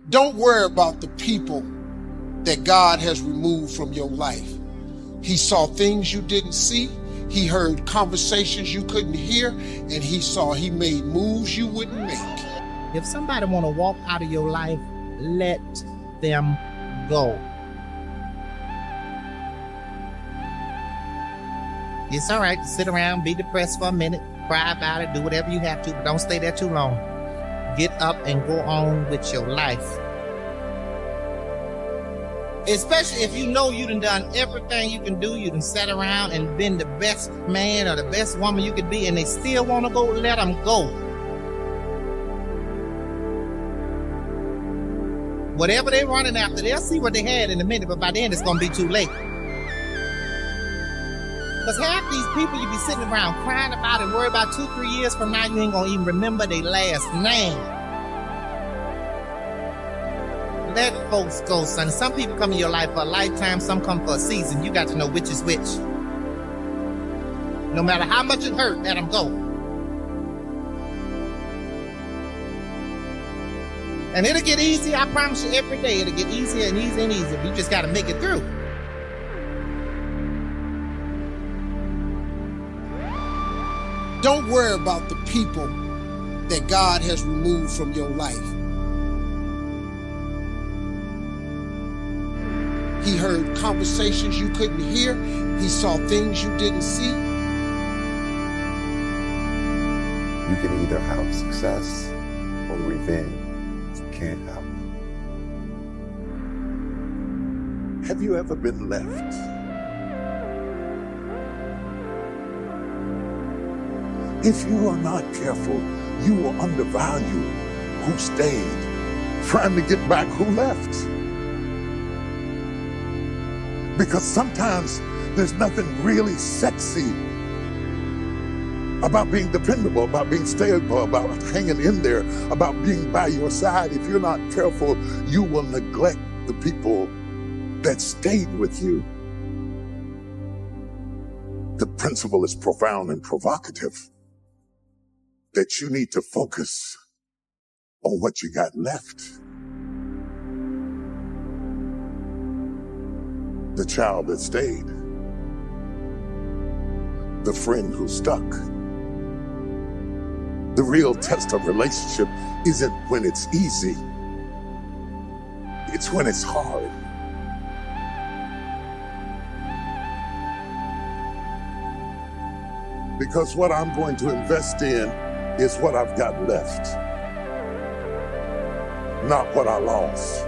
Don't worry about the people that God has removed from your life. He saw things you didn't see. He heard conversations you couldn't hear, and he made moves you wouldn't make. If somebody want to walk out of your life, let them go. It's all right to sit around, be depressed for a minute, cry about it, do whatever you have to, but don't stay there too long. Get up and go on with your life. Especially if you know you done everything you can do, you done sat around and been the best man or the best woman you could be, and they still want to go, let them go. Whatever they're running after, they'll see what they had in a minute, but by then it's going to be too late. Because half these people you be sitting around crying about and worry about 2-3 years from now, you ain't going to even remember their last name. Let folks go, son. Some people come in your life for a lifetime, some come for a season. You got to know which is which. No matter how much it hurt, let them go. And it'll get easier, I promise you, every day. It'll get easier and easier and easier. You just got to make it through. Don't worry about the people that God has removed from your life. He heard conversations you couldn't hear. He saw things you didn't see. You can either have success or revenge. You can't have them. Have you ever been left? If you are not careful, you will undervalue who stayed, trying to get back who left. Because sometimes there's nothing really sexy about being dependable, about being stable, about hanging in there, about being by your side. If you're not careful, you will neglect the people that stayed with you. The principle is profound and provocative, that you need to focus on what you got left. The child that stayed, the friend who stuck. The real test of relationship isn't when it's easy, it's when it's hard. Because what I'm going to invest in is what I've got left, not what I lost.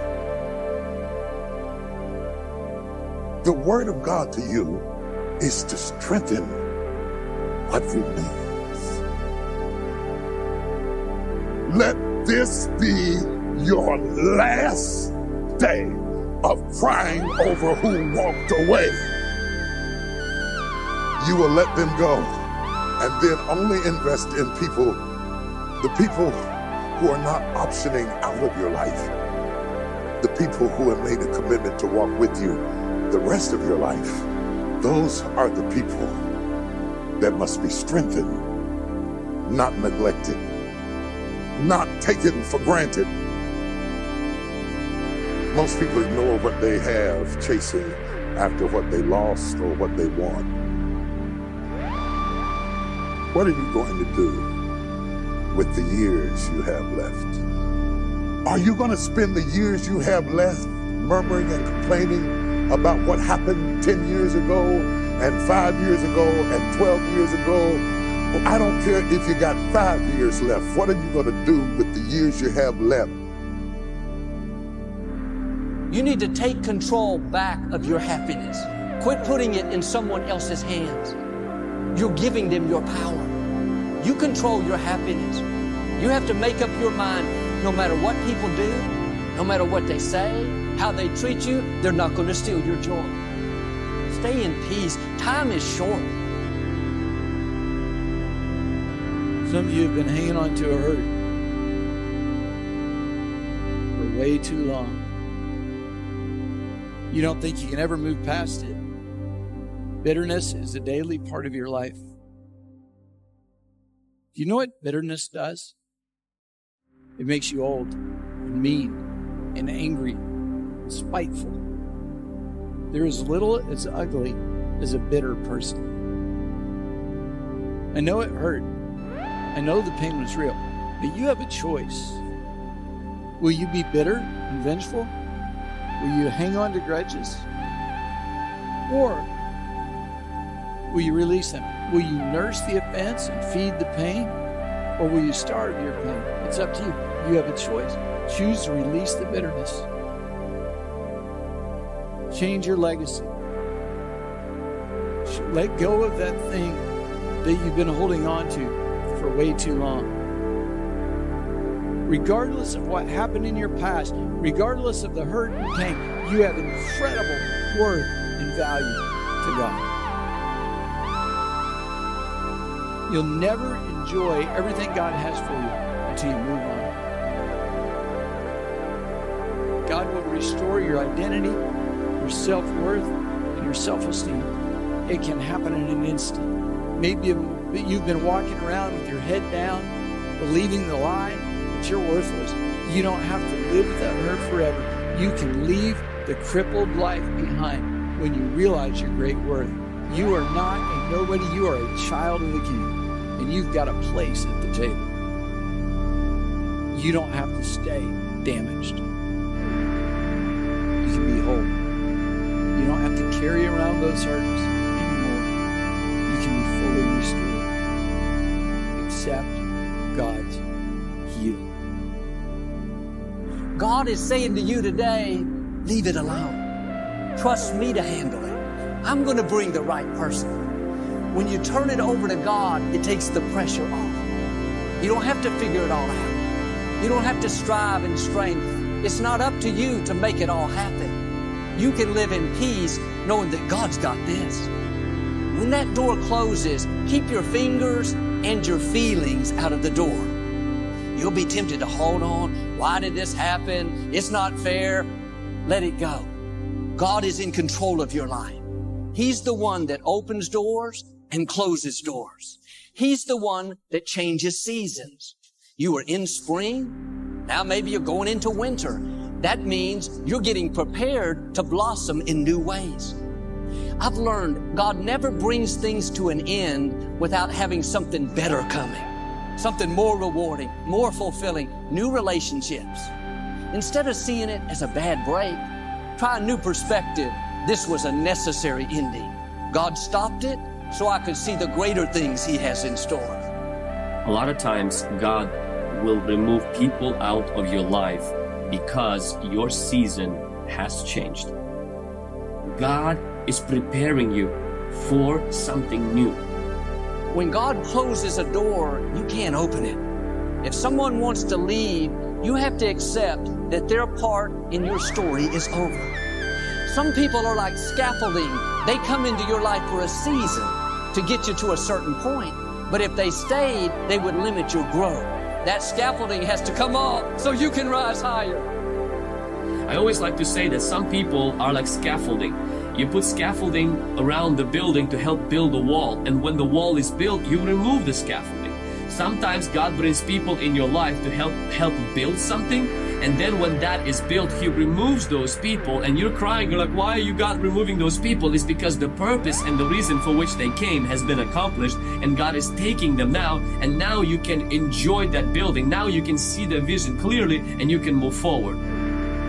The word of God to you is to strengthen what remains. Let this be your last day of crying over who walked away. You will let them go and then only invest in people, the people who are not optioning out of your life, the people who have made a commitment to walk with you the rest of your life. Those are the people that must be strengthened, not neglected, not taken for granted. Most people ignore what they have, chasing after what they lost or what they want. What are you going to do with the years you have left? Are you going to spend the years you have left murmuring and complaining about what happened 10 years ago and 5 years ago and 12 years ago? Well, I don't care if you got 5 years left. What are you going to do with the years you have left? You need to take control back of your happiness. Quit putting it in someone else's hands. You're giving them your power. You control your happiness. You have to make up your mind, no matter what people do, no matter what they say, how they treat you, they're not going to steal your joy. Stay in peace. Time is short. Some of you have been hanging on to a hurt for way too long. You don't think you can ever move past it. Bitterness is a daily part of your life. Do you know what bitterness does? It makes you old and mean and angry and spiteful. They're as little as ugly as a bitter person. I know it hurt. I know the pain was real, but you have a choice. Will you be bitter and vengeful? Will you hang on to grudges? Or will you release them? Will you nurse the offense and feed the pain? Or will you starve your pain? It's up to you. You have a choice. Choose to release the bitterness. Change your legacy. Let go of that thing that you've been holding on to for way too long. Regardless of what happened in your past, regardless of the hurt and pain, you have incredible worth and value to God. You'll never enjoy everything God has for you until you move on. God will restore your identity, your self-worth, and your self-esteem. It can happen in an instant. Maybe you've been walking around with your head down, believing the lie that you're worthless. You don't have to live with that hurt forever. You can leave the crippled life behind when you realize your great worth. You are not a nobody. You are a child of the King, and you've got a place at the table. You don't have to stay damaged. You can be whole. You don't have to carry around those hurts anymore. You can be fully restored. Accept God's healing. God is saying to you today, leave it alone. Trust me to handle it. I'm going to bring the right person. When you turn it over to God, it takes the pressure off. You don't have to figure it all out. You don't have to strive and strain. It's not up to you to make it all happen. You can live in peace knowing that God's got this. When that door closes, keep your fingers and your feelings out of the door. You'll be tempted to hold on. Why did this happen? It's not fair. Let it go. God is in control of your life. He's the one that opens doors and closes doors. He's the one that changes seasons. You were in spring. Now maybe you're going into winter. That means you're getting prepared to blossom in new ways. I've learned God never brings things to an end without having something better coming. Something more rewarding, more fulfilling, new relationships. Instead of seeing it as a bad break, try a new perspective. This was a necessary ending. God stopped it so I could see the greater things He has in store. A lot of times, God will remove people out of your life because your season has changed. God is preparing you for something new. When God closes a door, you can't open it. If someone wants to leave, you have to accept that their part in your story is over. Some people are like scaffolding. They come into your life for a season to get you to a certain point. But if they stayed, they would limit your growth. That scaffolding has to come off so you can rise higher. I always like to say that some people are like scaffolding. You put scaffolding around the building to help build the wall, and when the wall is built, you remove the scaffolding. Sometimes God brings people in your life to help build something, and then when that is built, He removes those people, and you're crying, you're like, why are you God removing those people? It's because the purpose and the reason for which they came has been accomplished, and God is taking them now, and now you can enjoy that building. Now you can see the vision clearly, and you can move forward.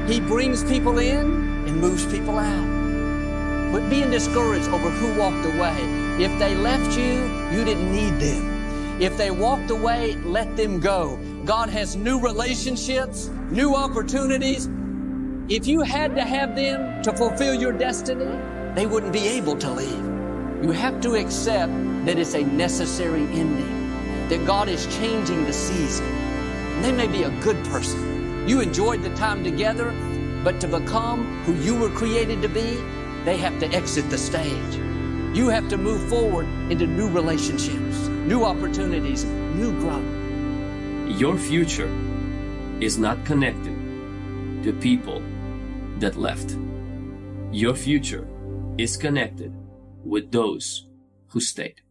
He brings people in and moves people out. Quit being discouraged over who walked away. If they left you, you didn't need them. If they walked away, let them go. God has new relationships, new opportunities. If you had to have them to fulfill your destiny, they wouldn't be able to leave. You have to accept that it's a necessary ending, that God is changing the season. And they may be a good person. You enjoyed the time together, but to become who you were created to be, they have to exit the stage. You have to move forward into new relationships, new opportunities, new growth. Your future is not connected to people that left. Your future is connected with those who stayed.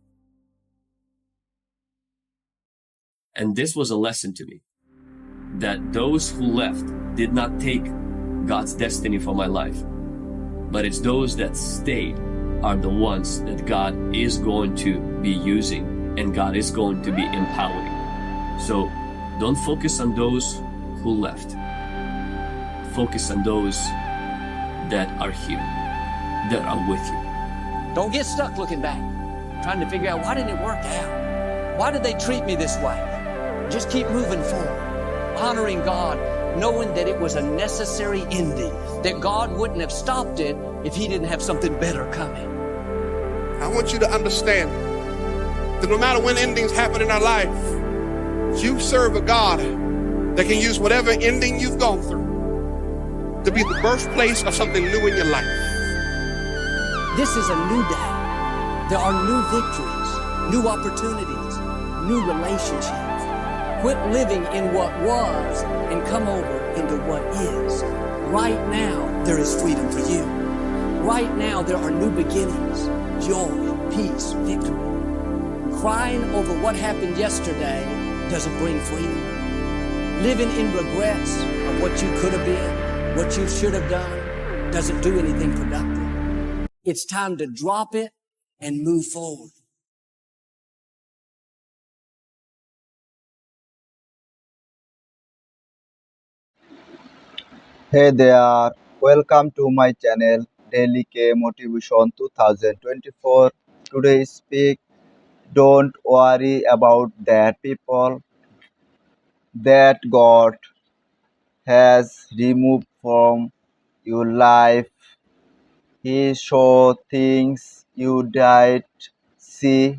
And this was a lesson to me, that those who left did not take God's destiny for my life. But it's those that stayed are the ones that God is going to be using and God is going to be empowering. So don't focus on those who left. Focus on those that are here, that are with you. Don't get stuck looking back, trying to figure out why didn't it work out? Why did they treat me this way? Just keep moving forward, honoring God, knowing that it was a necessary ending, that God wouldn't have stopped it if He didn't have something better coming. I want you to understand that no matter when endings happen in our life, you serve a God that can use whatever ending you've gone through to be the birthplace of something new in your life. This is a new day. There are new victories, new opportunities, new relationships. Quit living in what was and come over into what is. Right now, there is freedom for you. Right now, there are new beginnings, joy, peace, victory. Crying over what happened yesterday doesn't bring freedom. Living in regrets of what you could have been, what you should have done, doesn't do anything productive. It's time to drop it and move forward. Hey there, welcome to my channel Dailykeymotivation 2024. Today speak, don't worry about that people that God has removed from your life. He saw things you did see.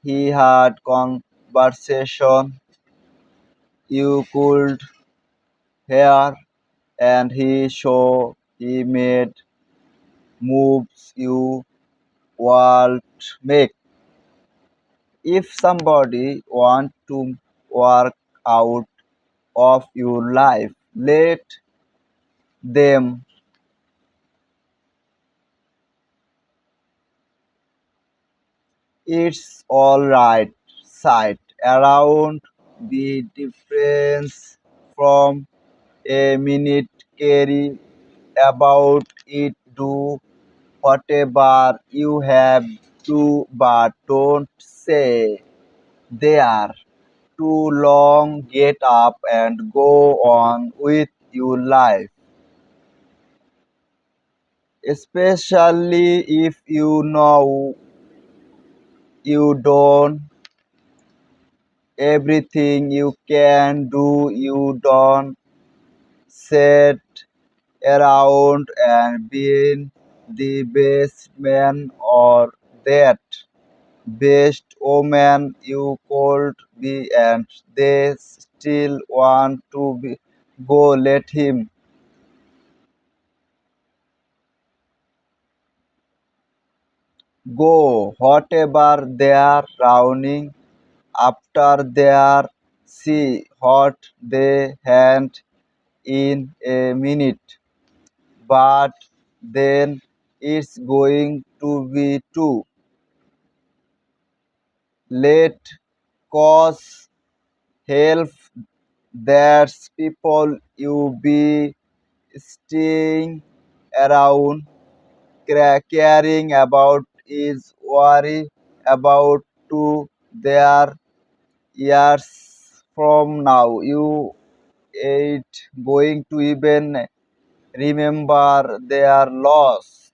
He had conversation you could hear, and he saw he made moves you won't make. If somebody wants to work out of your life, let them. It's alright. Sight around the difference from a minute. Carry about it. Do whatever you have to, but don't say there too long. Get up and go on with your life, especially if you know you don't everything you can do. You don't sit around and being the best man or that best woman you could be, and they still want to go. Let him go. Whatever they are running after, they are see what they hand in a minute, but then it's going to be too late. Cause help. That's people you be staying around caring about is worry about to their years from now. You ain't going to even remember their loss.